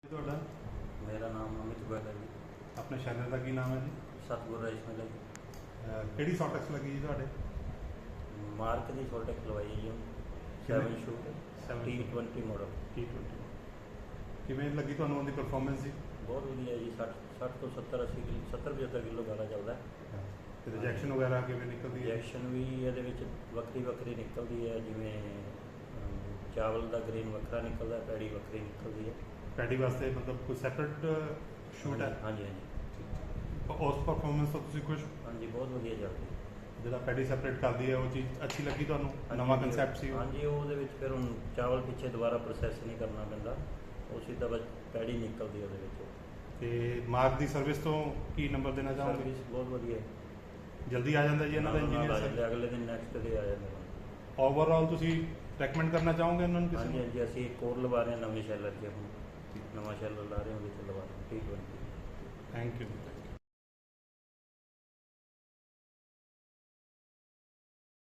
ਤੁਹਾਡਾ मेरा नाम अमित गोयल है जी। ਆਪਣੇ ਚੈਨਲ ਦਾ ਕੀ ਨਾਮ ਹੈ ਜੀ? सतगुर राइस मिल है जी। ਕਿਹੜੀ ਸੌਟੈਕਸ ਲੱਗੀ ਜੀ ਤੁਹਾਡੇ? मार्क की छोटे खलवाई है जी। कितने? 7 shoot Seven T20 model. T20 ਕਿਵੇਂ ਲੱਗੀ ਤੁਹਾਨੂੰ ਉਹਦੀ ਪਰਫਾਰਮੈਂਸ ਜੀ? बहुत वधिया जी। 60 तो 70 80 किलो 70 75 किलो गाला चलता है। ਤੇ ਰਿਜੈਕਸ਼ਨ ਵਗੈਰਾ ਕਿਵੇਂ ਨਿਕਲਦੀ ਹੈ? ਇੰਜੈਕਸ਼ਨ ਵੀ ਇਹਦੇ ਵਿੱਚ ਵੱਖਰੀ ਵੱਖਰੀ ਨਿਕਲਦੀ ਹੈ, ਜਿਵੇਂ ਚਾਵਲ ਦਾ ਗ੍ਰੇਨ ਵੱਖਰਾ ਨਿਕਲਦਾ, ਪੈੜੀ ਵੱਖਰੀ ਨਿਕਲਦੀ ਹੈ। ਪੈਡੀ ਵਾਸਤੇ ਮਤਲਬ ਕੋਈ ਸੈਪਰੇਟ ਸ਼ੂਟ ਹੈ? ਹਾਂਜੀ ਹਾਂਜੀ ਉਸ ਪਰਫਾਰਮੈਂਸ ਤੋਂ ਤੁਸੀਂ ਖੁਸ਼? ਹਾਂਜੀ, ਬਹੁਤ ਵਧੀਆ ਚੱਲਦੀ ਹੈ। ਜਿਹੜਾ ਪੈਡੀ ਸੈਪਰੇਟ ਕਰਦੀ ਹੈ ਉਹ ਚੀਜ਼ ਅੱਛੀ ਲੱਗੀ ਤੁਹਾਨੂੰ? ਹਾਂਜੀ, ਨਵਾਂ ਕਨਸੈਪਟ ਸੀ ਉਹ? ਹਾਂਜੀ, ਉਹਦੇ ਵਿੱਚ ਫਿਰ ਹੁਣ ਚਾਵਲ ਪਿੱਛੇ ਦੁਬਾਰਾ ਪ੍ਰੋਸੈਸ ਨਹੀਂ ਕਰਨਾ ਪੈਂਦਾ, ਉਹ ਸਿੱਧਾ ਬਸ ਪੈੜੀ ਨਿਕਲਦੀ ਉਹਦੇ ਵਿੱਚ। ਤੇ ਮਾਰਕ ਦੀ ਸਰਵਿਸ ਤੋਂ ਕੀ ਨੰਬਰ ਦੇਣਾ ਚਾਹੋਗੇ? ਸਰਵਿਸ ਬਹੁਤ ਵਧੀਆ ਹੈ। ਜਲਦੀ ਆ ਜਾਂਦਾ ਜੀ ਇਹਨਾਂ ਦਾ ਨਾਲ ਆ ਇੰਜੀਨੀਅਰ? ਜਾਂਦੇ, ਅਗਲੇ ਦਿਨ ਨੈਕਸਟ ਡੇ ਆ ਜਾਂਦੇ ਹਨ। ਓਵਰਆਲ ਤੁਸੀਂ ਰეკਮੈਂਡ ਕਰਨਾ ਚਾਹੋਗੇ ਇਹਨਾਂ ਨੂੰ ਕਿਸੇ ਹਾਂਜੀ ਨੂੰ? ਹਾਂਜੀ, ਅਸੀਂ ਇੱਕ ਹੋਰ ਲਵਾ ਰਹੇ ਹਾਂ ਨਵੇਂ ਸ਼ੈਲਰ 'ਚ। ਹੁਣ ਨਵਾਂ ਸ਼ੈਲਰ ਲਾ ਰਹੇ ਹਾਂ, ਉਹਦੇ 'ਚ ਲਵਾ ਰਹੇ ਹਾਂ T20। Thank you.